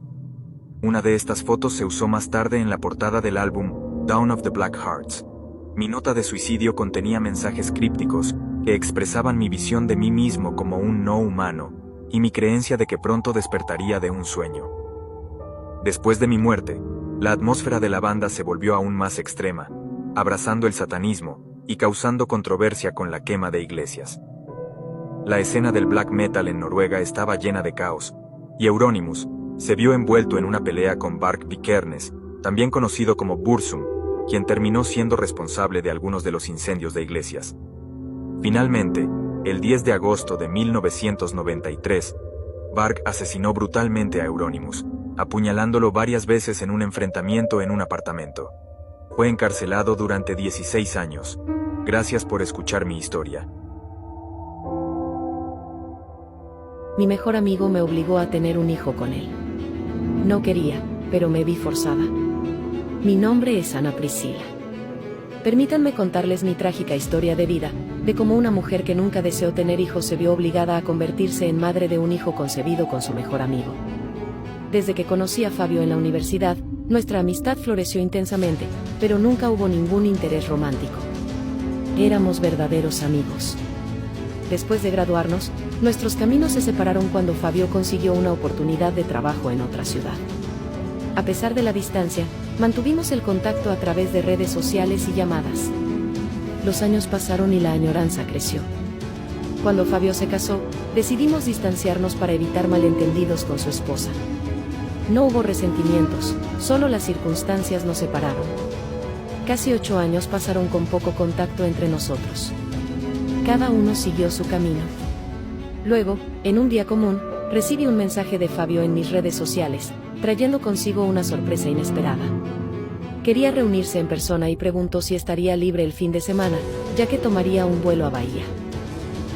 Una de estas fotos se usó más tarde en la portada del álbum Dawn of the Black Hearts. Mi nota de suicidio contenía mensajes crípticos que expresaban mi visión de mí mismo como un no humano y mi creencia de que pronto despertaría de un sueño. Después de mi muerte, la atmósfera de la banda se volvió aún más extrema, abrazando el satanismo y causando controversia con la quema de iglesias. La escena del black metal en Noruega estaba llena de caos, y Euronymous se vio envuelto en una pelea con Varg Vikernes, también conocido como Burzum, quien terminó siendo responsable de algunos de los incendios de iglesias. Finalmente, el 10 de agosto de 1993, Varg asesinó brutalmente a Euronymous, apuñalándolo varias veces en un enfrentamiento en un apartamento. Fue encarcelado durante 16 años. Gracias por escuchar mi historia. Mi mejor amigo me obligó a tener un hijo con él. No quería, pero me vi forzada. Mi nombre es Ana Priscila. permítanme contarles mi trágica historia de vida, de cómo una mujer que nunca deseó tener hijos se vio obligada a convertirse en madre de un hijo concebido con su mejor amigo. Desde que conocí a Fabio en la universidad, nuestra amistad floreció intensamente, pero nunca hubo ningún interés romántico. Éramos verdaderos amigos. Después de graduarnos, nuestros caminos se separaron cuando Fabio consiguió una oportunidad de trabajo en otra ciudad. A pesar de la distancia, mantuvimos el contacto a través de redes sociales y llamadas. Los años pasaron y la añoranza creció. Cuando Fabio se casó, decidimos distanciarnos para evitar malentendidos con su esposa. No hubo resentimientos, solo las circunstancias nos separaron. Casi 8 años pasaron con poco contacto entre nosotros. Cada uno siguió su camino. Luego, en un día común, recibí un mensaje de Fabio en mis redes sociales, trayendo consigo una sorpresa inesperada. Quería reunirse en persona y preguntó si estaría libre el fin de semana, ya que tomaría un vuelo a Bahía.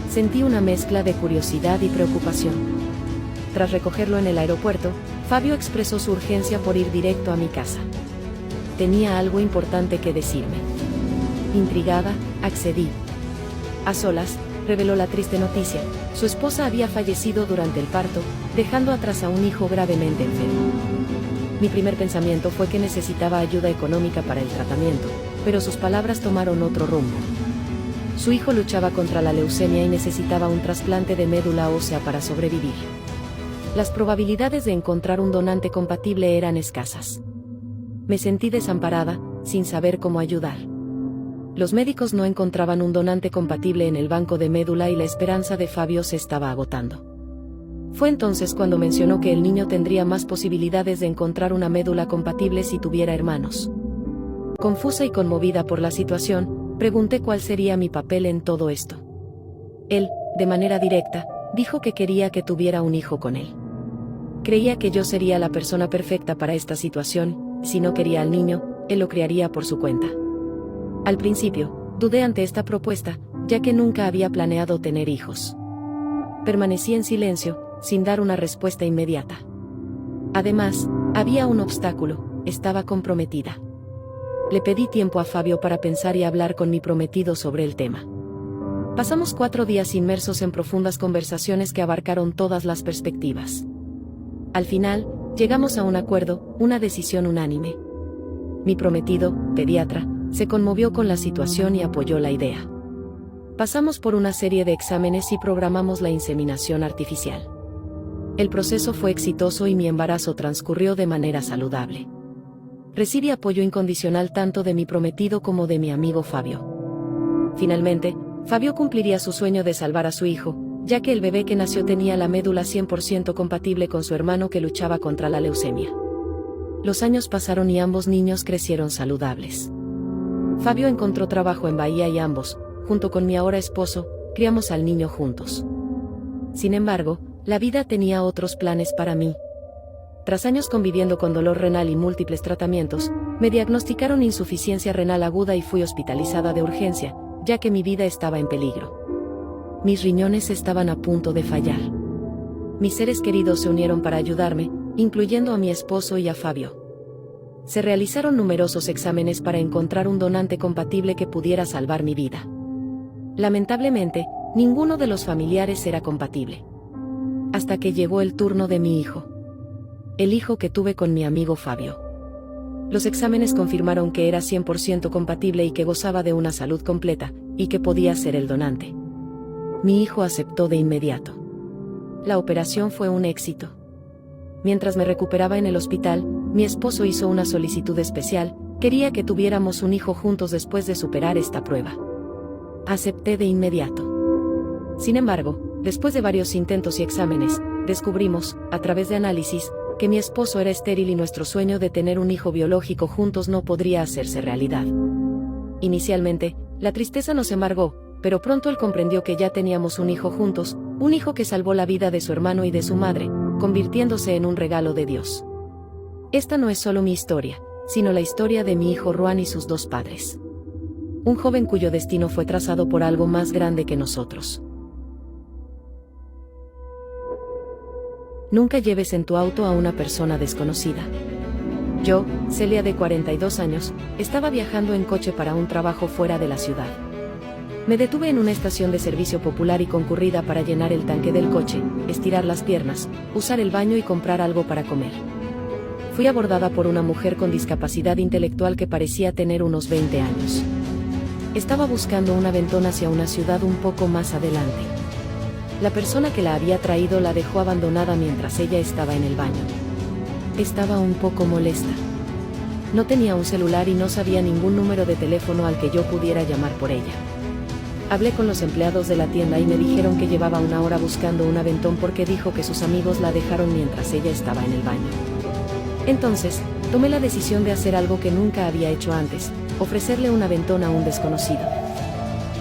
Sentí una mezcla de curiosidad y preocupación. Tras recogerlo en el aeropuerto, Fabio expresó su urgencia por ir directo a mi casa. Tenía algo importante que decirme. Intrigada, accedí. A solas, reveló la triste noticia: su esposa había fallecido durante el parto, dejando atrás a un hijo gravemente enfermo. Mi primer pensamiento fue que necesitaba ayuda económica para el tratamiento, pero sus palabras tomaron otro rumbo. Su hijo luchaba contra la leucemia y necesitaba un trasplante de médula ósea para sobrevivir. Las probabilidades de encontrar un donante compatible eran escasas. Me sentí desamparada, sin saber cómo ayudar. Los médicos no encontraban un donante compatible en el banco de médula y la esperanza de Fabio se estaba agotando. Fue entonces cuando mencionó que el niño tendría más posibilidades de encontrar una médula compatible si tuviera hermanos. Confusa y conmovida por la situación, pregunté cuál sería mi papel en todo esto. Él, de manera directa, dijo que quería que tuviera un hijo con él. Creía que yo sería la persona perfecta para esta situación. Si no quería al niño, él lo criaría por su cuenta. Al principio, dudé ante esta propuesta, ya que nunca había planeado tener hijos. Permanecí en silencio, sin dar una respuesta inmediata. Además, había un obstáculo: estaba comprometida. Le pedí tiempo a Fabio para pensar y hablar con mi prometido sobre el tema. Pasamos 4 días inmersos en profundas conversaciones que abarcaron todas las perspectivas. Al final, llegamos a un acuerdo, una decisión unánime. Mi prometido, pediatra, se conmovió con la situación y apoyó la idea. Pasamos por una serie de exámenes y programamos la inseminación artificial. El proceso fue exitoso y mi embarazo transcurrió de manera saludable. Recibí apoyo incondicional tanto de mi prometido como de mi amigo Fabio. Finalmente, Fabio cumpliría su sueño de salvar a su hijo, ya que el bebé que nació tenía la médula 100% compatible con su hermano que luchaba contra la leucemia. Los años pasaron y ambos niños crecieron saludables. Fabio encontró trabajo en Bahía y ambos, junto con mi ahora esposo, criamos al niño juntos. Sin embargo, la vida tenía otros planes para mí. Tras años conviviendo con dolor renal y múltiples tratamientos, me diagnosticaron insuficiencia renal aguda y fui hospitalizada de urgencia, ya que mi vida estaba en peligro. Mis riñones estaban a punto de fallar. Mis seres queridos se unieron para ayudarme, incluyendo a mi esposo y a Fabio. Se realizaron numerosos exámenes para encontrar un donante compatible que pudiera salvar mi vida. Lamentablemente, ninguno de los familiares era compatible. Hasta que llegó el turno de mi hijo. El hijo que tuve con mi amigo Fabio. Los exámenes confirmaron que era 100% compatible y que gozaba de una salud completa, y que podía ser el donante. Mi hijo aceptó de inmediato. La operación fue un éxito. Mientras me recuperaba en el hospital, mi esposo hizo una solicitud especial: quería que tuviéramos un hijo juntos después de superar esta prueba. Acepté de inmediato. Sin embargo, después de varios intentos y exámenes, descubrimos, a través de análisis, que mi esposo era estéril y nuestro sueño de tener un hijo biológico juntos no podría hacerse realidad. Inicialmente, la tristeza nos embargó, pero pronto él comprendió que ya teníamos un hijo juntos, un hijo que salvó la vida de su hermano y de su madre, convirtiéndose en un regalo de Dios. Esta no es solo mi historia, sino la historia de mi hijo Ruan y sus 2 padres. Un joven cuyo destino fue trazado por algo más grande que nosotros. Nunca lleves en tu auto a una persona desconocida. Yo, Celia de 42 años, estaba viajando en coche para un trabajo fuera de la ciudad. Me detuve en una estación de servicio popular y concurrida para llenar el tanque del coche, estirar las piernas, usar el baño y comprar algo para comer. Fui abordada por una mujer con discapacidad intelectual que parecía tener unos 20 años. Estaba buscando un aventón hacia una ciudad un poco más adelante. La persona que la había traído la dejó abandonada mientras ella estaba en el baño. Estaba un poco molesta. No tenía un celular y no sabía ningún número de teléfono al que yo pudiera llamar por ella. Hablé con los empleados de la tienda y me dijeron que llevaba una hora buscando un aventón porque dijo que sus amigos la dejaron mientras ella estaba en el baño. Entonces, tomé la decisión de hacer algo que nunca había hecho antes, ofrecerle un aventón a un desconocido.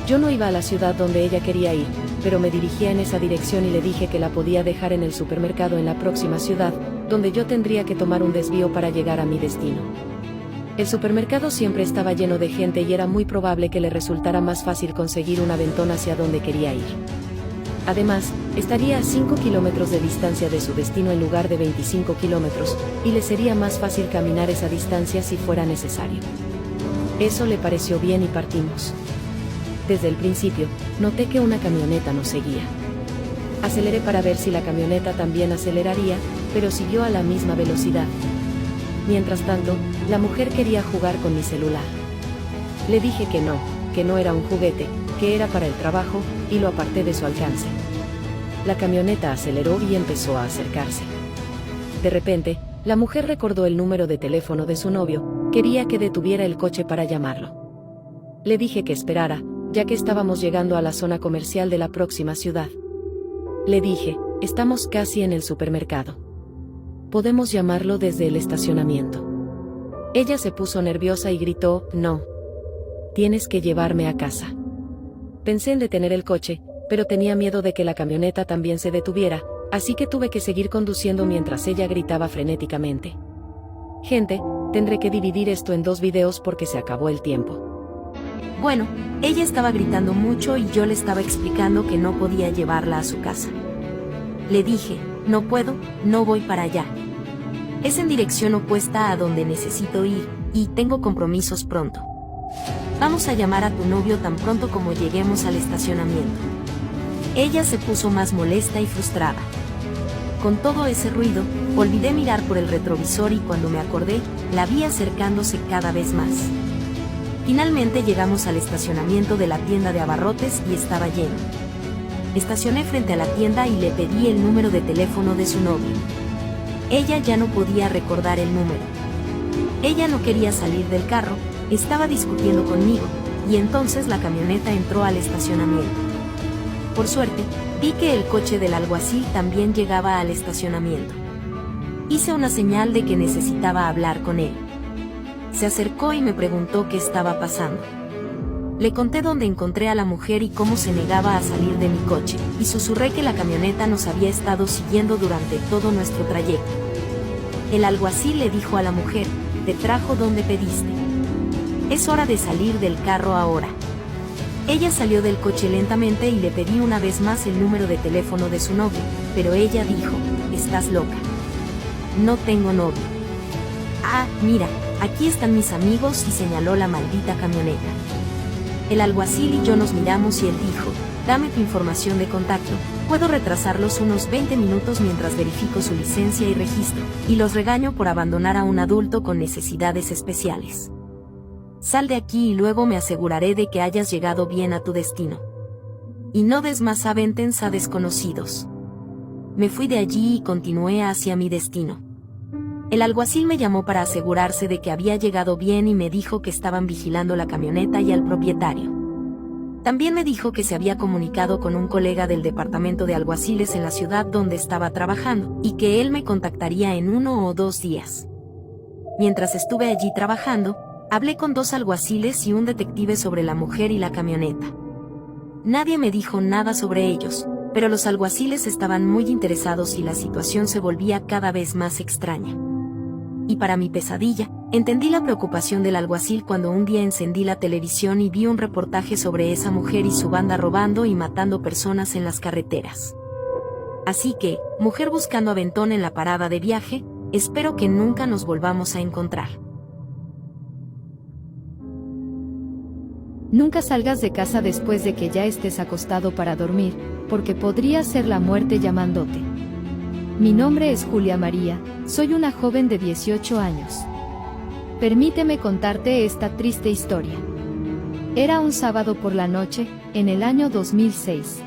Yo no iba a la ciudad donde ella quería ir, pero me dirigía en esa dirección y le dije que la podía dejar en el supermercado en la próxima ciudad, donde yo tendría que tomar un desvío para llegar a mi destino. El supermercado siempre estaba lleno de gente y era muy probable que le resultara más fácil conseguir un aventón hacia donde quería ir. Además, estaría a 5 kilómetros de distancia de su destino en lugar de 25 kilómetros, y le sería más fácil caminar esa distancia si fuera necesario. Eso le pareció bien y partimos. Desde el principio, noté que una camioneta nos seguía. Aceleré para ver si la camioneta también aceleraría, pero siguió a la misma velocidad. Mientras tanto, la mujer quería jugar con mi celular. Le dije que no era un juguete, que era para el trabajo, y lo aparté de su alcance. La camioneta aceleró y empezó a acercarse. De repente, la mujer recordó el número de teléfono de su novio, quería que detuviera el coche para llamarlo. Le dije que esperara, ya que estábamos llegando a la zona comercial de la próxima ciudad. Le dije, estamos casi en el supermercado. Podemos llamarlo desde el estacionamiento. Ella se puso nerviosa y gritó, no. Tienes que llevarme a casa. Pensé en detener el coche, pero tenía miedo de que la camioneta también se detuviera, así que tuve que seguir conduciendo mientras ella gritaba frenéticamente. Gente, tendré que dividir esto en 2 videos porque se acabó el tiempo. Bueno, ella estaba gritando mucho y yo le estaba explicando que no podía llevarla a su casa. Le dije, no puedo, no voy para allá. Es en dirección opuesta a donde necesito ir, y tengo compromisos pronto. Vamos a llamar a tu novio tan pronto como lleguemos al estacionamiento. Ella se puso más molesta y frustrada. Con todo ese ruido, olvidé mirar por el retrovisor y cuando me acordé, la vi acercándose cada vez más. Finalmente llegamos al estacionamiento de la tienda de abarrotes y estaba lleno. Estacioné frente a la tienda y le pedí el número de teléfono de su novio. Ella ya no podía recordar el número. Ella no quería salir del carro, estaba discutiendo conmigo, y entonces la camioneta entró al estacionamiento. Por suerte, vi que el coche del alguacil también llegaba al estacionamiento. Hice una señal de que necesitaba hablar con él. Se acercó y me preguntó qué estaba pasando. Le conté dónde encontré a la mujer y cómo se negaba a salir de mi coche, y susurré que la camioneta nos había estado siguiendo durante todo nuestro trayecto. El alguacil le dijo a la mujer, te trajo donde pediste. Es hora de salir del carro ahora. Ella salió del coche lentamente y le pedí una vez más el número de teléfono de su novio, pero ella dijo, estás loca. No tengo novio. Ah, mira, aquí están mis amigos y señaló la maldita camioneta. El alguacil y yo nos miramos y él dijo, dame tu información de contacto, puedo retrasarlos unos 20 minutos mientras verifico su licencia y registro, y los regaño por abandonar a un adulto con necesidades especiales. Sal de aquí y luego me aseguraré de que hayas llegado bien a tu destino. Y no des más aventens a desconocidos. Me fui de allí y continué hacia mi destino. El alguacil me llamó para asegurarse de que había llegado bien y me dijo que estaban vigilando la camioneta y al propietario. También me dijo que se había comunicado con un colega del departamento de alguaciles en la ciudad donde estaba trabajando, y que él me contactaría en 1 o 2 días. Mientras estuve allí trabajando, hablé con 2 alguaciles y un detective sobre la mujer y la camioneta. Nadie me dijo nada sobre ellos, pero los alguaciles estaban muy interesados y la situación se volvía cada vez más extraña. Y para mi pesadilla, entendí la preocupación del alguacil cuando un día encendí la televisión y vi un reportaje sobre esa mujer y su banda robando y matando personas en las carreteras. Así que, mujer buscando aventón en la parada de viaje, Espero que nunca nos volvamos a encontrar. Nunca salgas de casa después de que ya estés acostado para dormir, porque podría ser la muerte llamándote. Mi nombre es Julia María, soy una joven de 18 años. Permíteme contarte esta triste historia. Era un sábado por la noche, en el año 2006.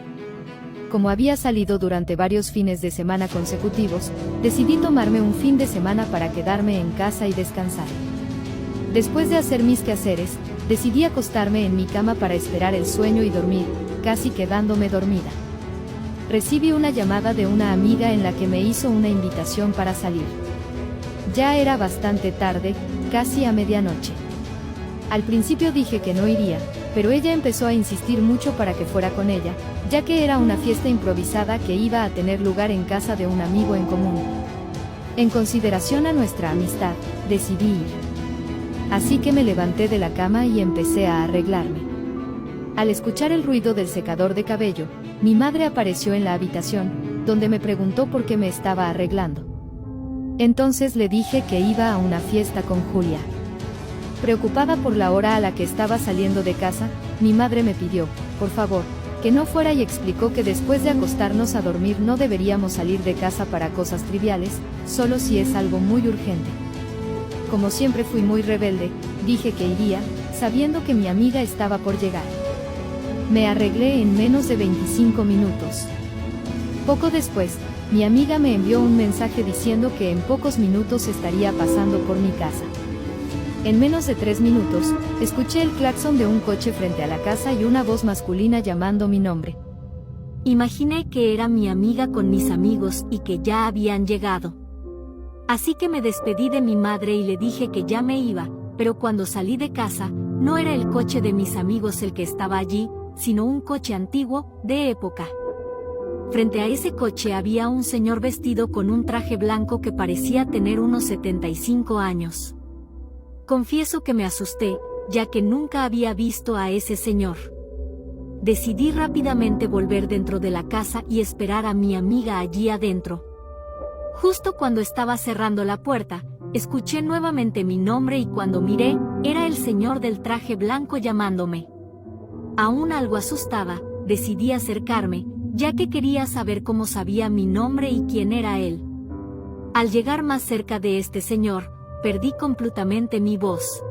Como había salido durante varios fines de semana consecutivos, decidí tomarme un fin de semana para quedarme en casa y descansar. Después de hacer mis quehaceres, decidí acostarme en mi cama para esperar el sueño y dormir, casi quedándome dormida. Recibí una llamada de una amiga en la que me hizo una invitación para salir. Ya era bastante tarde, casi a medianoche. Al principio dije que no iría, pero ella empezó a insistir mucho para que fuera con ella, ya que era una fiesta improvisada que iba a tener lugar en casa de un amigo en común. En consideración a nuestra amistad, decidí ir. Así que me levanté de la cama y empecé a arreglarme. Al escuchar el ruido del secador de cabello, mi madre apareció en la habitación, donde me preguntó por qué me estaba arreglando. Entonces le dije que iba a una fiesta con Julia. Preocupada por la hora a la que estaba saliendo de casa, mi madre me pidió, por favor, que no fuera y explicó que después de acostarnos a dormir no deberíamos salir de casa para cosas triviales, solo si es algo muy urgente. Como siempre fui muy rebelde, dije que iría, sabiendo que mi amiga estaba por llegar. Me arreglé en menos de 25 minutos. Poco después, mi amiga me envió un mensaje diciendo que en pocos minutos estaría pasando por mi casa. En menos de 3 minutos, escuché el claxon de un coche frente a la casa y una voz masculina llamando mi nombre. Imaginé que era mi amiga con mis amigos y que ya habían llegado. Así que me despedí de mi madre y le dije que ya me iba, pero cuando salí de casa, no era el coche de mis amigos el que estaba allí, sino un coche antiguo, de época. Frente a ese coche había un señor vestido con un traje blanco que parecía tener unos 75 años. Confieso que me asusté, ya que nunca había visto a ese señor. Decidí rápidamente volver dentro de la casa y esperar a mi amiga allí adentro. Justo cuando estaba cerrando la puerta, escuché nuevamente mi nombre y cuando miré, era el señor del traje blanco llamándome. Aún algo asustada, decidí acercarme, ya que quería saber cómo sabía mi nombre y quién era él. Al llegar más cerca de este señor, perdí completamente mi voz.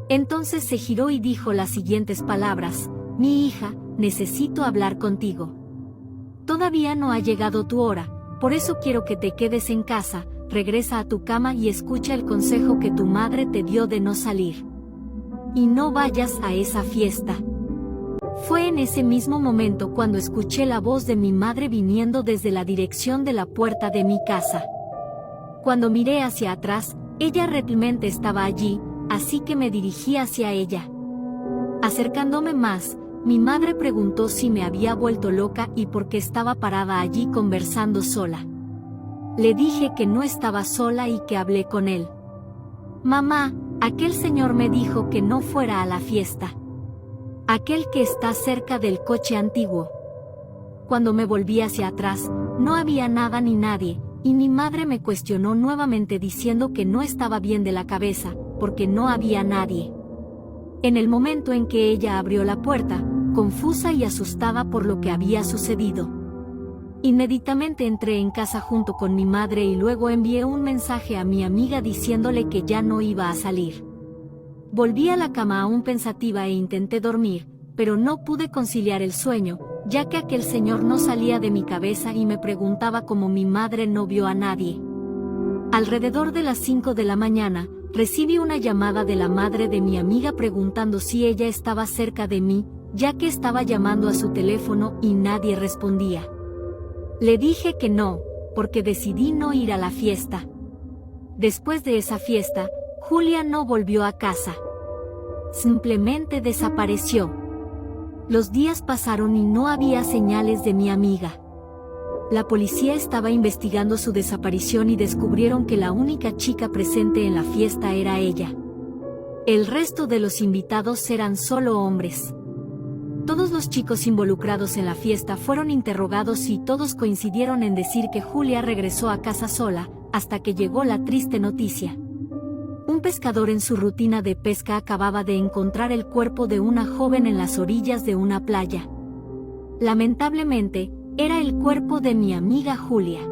Entonces se giró y dijo las siguientes palabras: mi hija, necesito hablar contigo. Todavía no ha llegado tu hora, por eso quiero que te quedes en casa, regresa a tu cama y escucha el consejo que tu madre te dio de no salir. Y no vayas a esa fiesta. Fue en ese mismo momento cuando escuché la voz de mi madre viniendo desde la dirección de la puerta de mi casa. Cuando miré hacia atrás, ella realmente estaba allí, así que me dirigí hacia ella. Acercándome más, mi madre preguntó si me había vuelto loca y por qué estaba parada allí conversando sola. Le dije que no estaba sola y que hablé con él. Mamá, aquel señor me dijo que no fuera a la fiesta. Aquel que está cerca del coche antiguo. Cuando me volví hacia atrás, no había nada ni nadie, y mi madre me cuestionó nuevamente diciendo que no estaba bien de la cabeza, porque no había nadie. En el momento en que ella abrió la puerta, confusa y asustada por lo que había sucedido. Inmediatamente entré en casa junto con mi madre y luego envié un mensaje a mi amiga diciéndole que ya no iba a salir. Volví a la cama aún pensativa e intenté dormir, pero no pude conciliar el sueño, ya que aquel señor no salía de mi cabeza y me preguntaba cómo mi madre no vio a nadie. Alrededor de las 5 de la mañana, recibí una llamada de la madre de mi amiga preguntando si ella estaba cerca de mí, ya que estaba llamando a su teléfono y nadie respondía. Le dije que no, porque decidí no ir a la fiesta. Después de esa fiesta, Julia no volvió a casa. Simplemente desapareció. Los días pasaron y no había señales de mi amiga. La policía estaba investigando su desaparición y descubrieron que la única chica presente en la fiesta era ella. El resto de los invitados eran solo hombres. Todos los chicos involucrados en la fiesta fueron interrogados y todos coincidieron en decir que Julia regresó a casa sola, hasta que llegó la triste noticia. Un pescador en su rutina de pesca acababa de encontrar el cuerpo de una joven en las orillas de una playa. Lamentablemente, era el cuerpo de mi amiga Julia.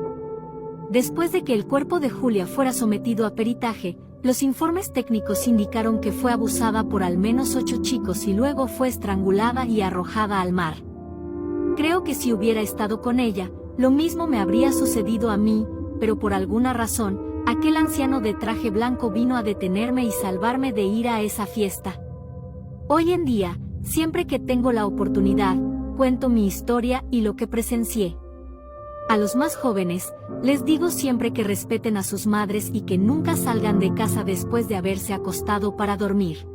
Después de que el cuerpo de Julia fuera sometido a peritaje, los informes técnicos indicaron que fue abusada por al menos 8 chicos y luego fue estrangulada y arrojada al mar. Creo que si hubiera estado con ella, lo mismo me habría sucedido a mí, pero por alguna razón, aquel anciano de traje blanco vino a detenerme y salvarme de ir a esa fiesta. Hoy en día, siempre que tengo la oportunidad, cuento mi historia y lo que presencié. A los más jóvenes, les digo siempre que respeten a sus madres y que nunca salgan de casa después de haberse acostado para dormir.